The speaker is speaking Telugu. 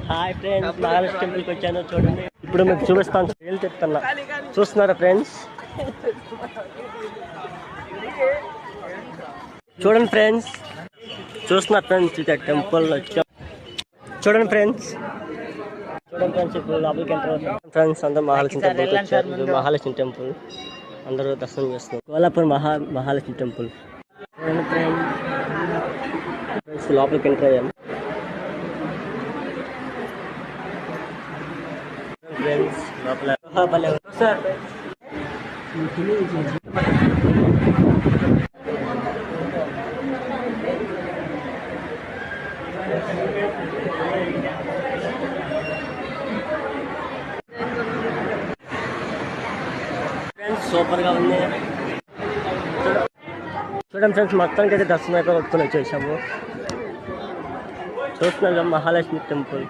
హాయ్ ఫ్రెండ్స్, మహాలక్ష్మి టెంపుల్కి వచ్చాను. చూడండి, ఇప్పుడు మీకు చూపిస్తాను. ఏళ్ళు చెప్తున్నా, చూస్తున్నారా ఫ్రెండ్స్? చూడండి ఫ్రెండ్స్, చూస్తున్నారు ఫ్రెండ్స్, ఇక టెంపుల్ వచ్చాం. చూడండి ఫ్రెండ్స్, ఇప్పుడు లోపలికి ఎంటర్ అవుతాం. ఫ్రెండ్స్ అందరూ మహాలక్ష్మి టెంపుల్కి వచ్చారు. ఇది మహాలక్ష్మి టెంపుల్, అందరూ దర్శనం చేస్తున్నారు. కోలాపూర్ మహాలక్ష్మి టెంపుల్. చూడండి ఫ్రెండ్స్, లోపలికి ఎంటర్ అయ్యాము. ఫ్రెండ్స్ లోపల సార్ ఫ్రెండ్స్ సూపర్గా ఉంది. చూడండి ఫ్రెండ్స్, మొత్తానికి అయితే దర్శనం అయిపోయి వచ్చేసాము. చూస్తున్నాం మహాలక్ష్మి టెంపుల్.